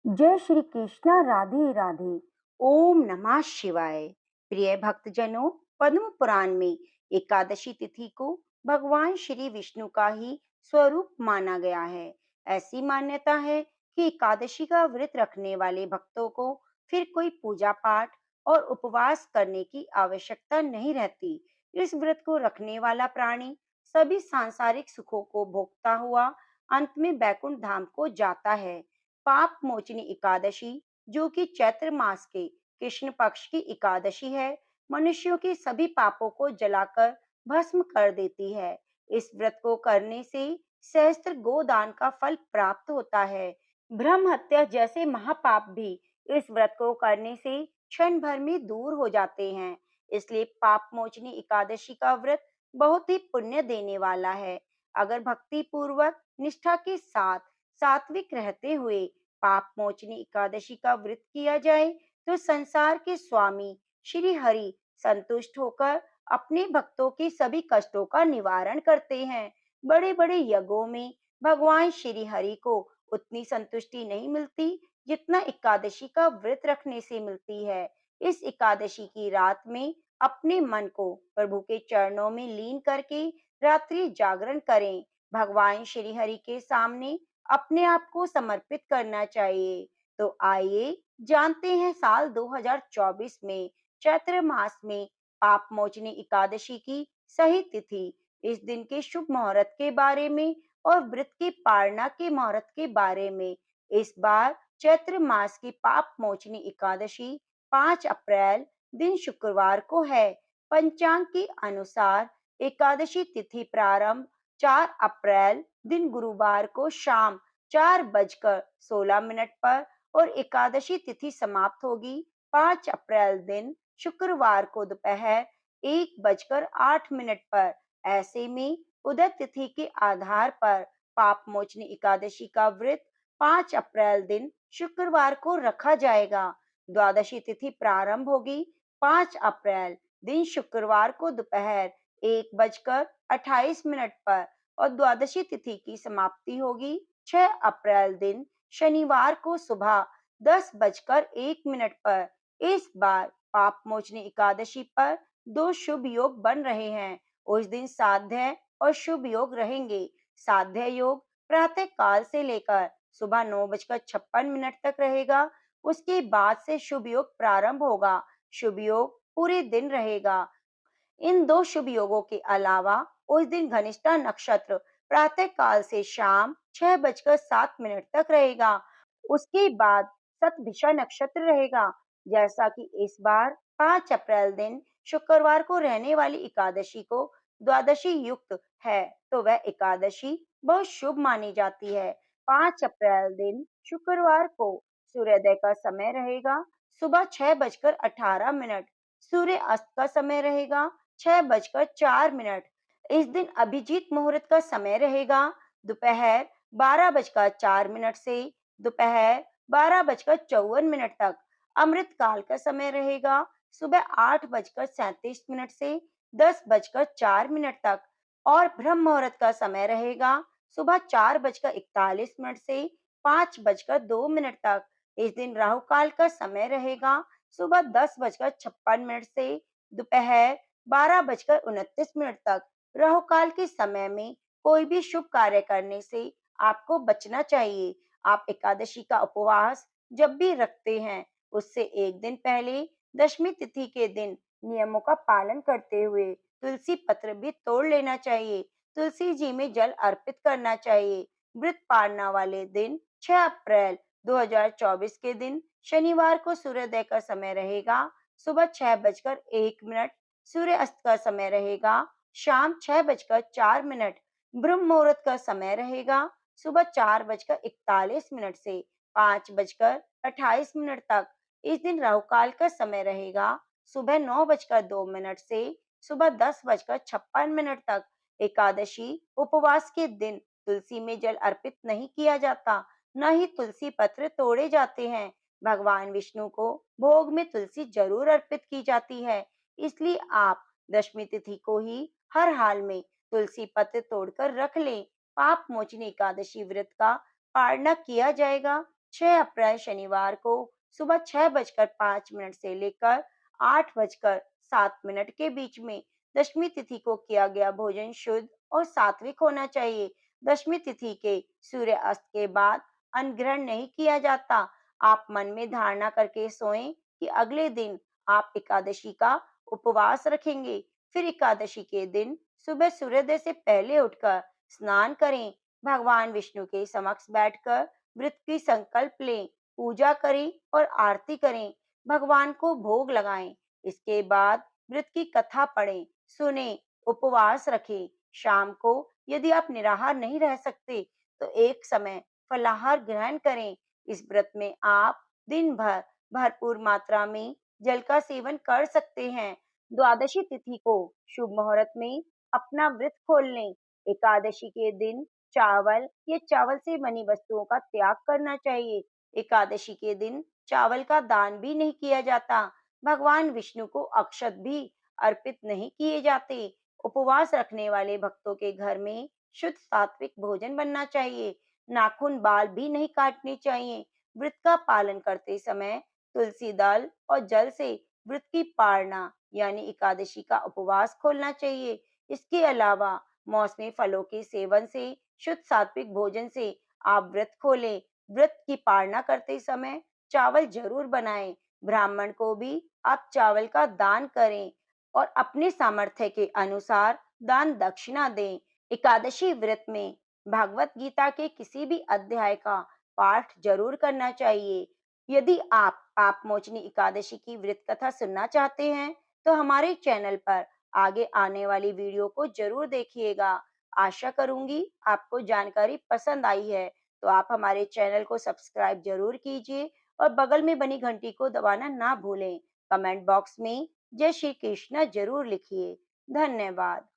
जय श्री कृष्णा। राधे राधे। ओम नमः शिवाय। प्रिय भक्तजनों, पद्म पुराण में एकादशी तिथि को भगवान श्री विष्णु का ही स्वरूप माना गया है। ऐसी मान्यता है कि एकादशी का व्रत रखने वाले भक्तों को फिर कोई पूजा पाठ और उपवास करने की आवश्यकता नहीं रहती। इस व्रत को रखने वाला प्राणी सभी सांसारिक सुखों को भोगता हुआ अंत में बैकुंठ धाम को जाता है। पाप मोचनी एकादशी, जो कि चैत्र मास के कृष्ण पक्ष की एकादशी है, मनुष्यों के सभी पापों को जलाकर भस्म कर देती है। इस व्रत को करने से सहस्त्र गोदान का फल प्राप्त होता है। ब्रह्म हत्या जैसे महापाप भी इस व्रत को करने से क्षण भर में दूर हो जाते हैं। इसलिए पाप मोचनी एकादशी का व्रत बहुत ही पुण्य देने वाला है। अगर भक्ति पूर्वक निष्ठा के साथ सात्विक रहते हुए पाप मोचनी एकादशी का व्रत किया जाए तो संसार के स्वामी श्री हरि संतुष्ट होकर अपने भक्तों के सभी कष्टों का निवारण करते हैं। बड़े बड़े यज्ञों में भगवान श्री हरि को उतनी संतुष्टि नहीं मिलती जितना एकादशी का व्रत रखने से मिलती है। इस एकादशी की रात में अपने मन को प्रभु के चरणों में लीन करके रात्रि जागरण करें। भगवान श्री हरि के सामने अपने आप को समर्पित करना चाहिए। तो आइए जानते हैं साल 2024 में चैत्र मास में पाप मोचनी एकादशी की सही तिथि, इस दिन के शुभ मुहूर्त के बारे में और व्रत की पालना के मुहूर्त के बारे में। इस बार चैत्र मास की पाप मोचनी एकादशी 5 अप्रैल दिन शुक्रवार को है। पंचांग के अनुसार एकादशी तिथि प्रारंभ 4 अप्रैल दिन गुरुवार को शाम 4:16 पर और एकादशी तिथि समाप्त होगी 5 अप्रैल दिन शुक्रवार को दोपहर 1:08 पर। ऐसे में उदय तिथि के आधार पर पाप मोचनी एकादशी का व्रत 5 अप्रैल दिन शुक्रवार को रखा जाएगा। द्वादशी तिथि प्रारंभ होगी 5 अप्रैल दिन शुक्रवार को दोपहर 1:28 पर और द्वादशी तिथि की समाप्ति होगी 6 अप्रैल दिन शनिवार को सुबह 10:01 पर। इस बार पाप मोचनी एकादशी पर दो शुभ योग बन रहे हैं। उस दिन साध्य और शुभ योग रहेंगे। साध्य योग प्रातः काल से लेकर सुबह 9:56 तक रहेगा। उसके बाद से शुभ योग प्रारंभ होगा। शुभ योग पूरे दिन रहेगा। इन दो शुभ योगों के अलावा उस दिन घनिष्ठा नक्षत्र प्रातः काल से शाम 6:07 तक रहेगा। उसके बाद शतभिषा नक्षत्र रहेगा। जैसा कि इस बार 5 अप्रैल दिन शुक्रवार को रहने वाली एकादशी को द्वादशी युक्त है, तो वह एकादशी बहुत शुभ मानी जाती है। 5 अप्रैल दिन शुक्रवार को सूर्योदय का समय रहेगा सुबह 6:18। सूर्य अस्त का समय रहेगा 6:04। इस दिन अभिजीत मुहूर्त का समय रहेगा दोपहर 12:04 से दोपहर 12:54 तक। अमृत काल का समय रहेगा सुबह 8:37 से 10:04 तक और ब्रह्म मुहूर्त का समय रहेगा सुबह 4:41 से 5:02 तक। इस दिन राहु काल का समय रहेगा सुबह 10:56 से दोपहर 12:29 तक। राहु काल के समय में कोई भी शुभ कार्य करने से आपको बचना चाहिए। आप एकादशी का उपवास जब भी रखते हैं, उससे एक दिन पहले दशमी तिथि के दिन नियमों का पालन करते हुए तुलसी पत्र भी तोड़ लेना चाहिए। तुलसी जी में जल अर्पित करना चाहिए। व्रत पालना वाले दिन 6 अप्रैल 2024 के दिन शनिवार को सूर्योदय का समय रहेगा सुबह 6:01। सूर्य अस्त का समय रहेगा शाम 6:04। ब्रह्म मुहूर्त का समय रहेगा सुबह 4:41 से 5:28 तक। इस दिन राहु काल का समय रहेगा सुबह 9:02 से सुबह 10:56 तक। एकादशी उपवास के दिन तुलसी में जल अर्पित नहीं किया जाता, न ही तुलसी पत्र तोड़े जाते हैं। भगवान विष्णु को भोग में तुलसी जरूर अर्पित की जाती है। इसलिए आप दशमी तिथि को ही हर हाल में तुलसी पत्र तोड़कर रख लें। पाप मोचनी एकादशी व्रत का पारणा किया जाएगा 6 अप्रैल शनिवार को सुबह 6:05 से लेकर 8:07 के बीच में दशमी तिथि को किया गया भोजन शुद्ध और सात्विक होना चाहिए। दशमी तिथि के सूर्यास्त के बाद अन्न ग्रहण नहीं किया जाता। आप मन में धारणा करके सोएं कि अगले दिन आप एकादशी का उपवास रखेंगे। फिर एकादशी के दिन सुबह सूर्योदय से पहले उठकर स्नान करें, भगवान विष्णु के समक्ष बैठकर व्रत की संकल्प लें, पूजा करें और आरती करें, भगवान को भोग लगाएं। इसके बाद व्रत की कथा पढ़ें, सुने, उपवास रखें। शाम को यदि आप निराहार नहीं रह सकते तो एक समय फलाहार ग्रहण करें। इस व्रत में आप दिन भर भरपूर मात्रा में जल का सेवन कर सकते हैं। द्वादशी तिथि को शुभ मुहूर्त में अपना व्रत खोल लें। एकादशी के दिन चावल या चावल से बनी वस्तुओं का त्याग करना चाहिए। एकादशी के दिन चावल का दान भी नहीं किया जाता। भगवान विष्णु को अक्षत भी अर्पित नहीं किए जाते। उपवास रखने वाले भक्तों के घर में शुद्ध सात्विक भोजन बनना चाहिए। नाखून बाल भी नहीं काटने चाहिए। व्रत का पालन करते समय तुलसी दल और जल से व्रत की पारणा यानी एकादशी का उपवास खोलना चाहिए। इसके अलावा मौसमी फलों के सेवन से, शुद्ध सात्विक भोजन से आप व्रत खोलें। व्रत की पारणा करते समय चावल जरूर बनाएं। ब्राह्मण को भी आप चावल का दान करें और अपने सामर्थ्य के अनुसार दान दक्षिणा दें। एकादशी व्रत में भागवत गीता के किसी भी अध्याय का पाठ जरूर करना चाहिए। यदि आप पाप मोचनी एकादशी की व्रत कथा सुनना चाहते हैं तो हमारे चैनल पर आगे आने वाली वीडियो को जरूर देखिएगा। आशा करूंगी आपको जानकारी पसंद आई है, तो आप हमारे चैनल को सब्सक्राइब जरूर कीजिए और बगल में बनी घंटी को दबाना ना भूलें। कमेंट बॉक्स में जय श्री कृष्ण जरूर लिखिए। धन्यवाद।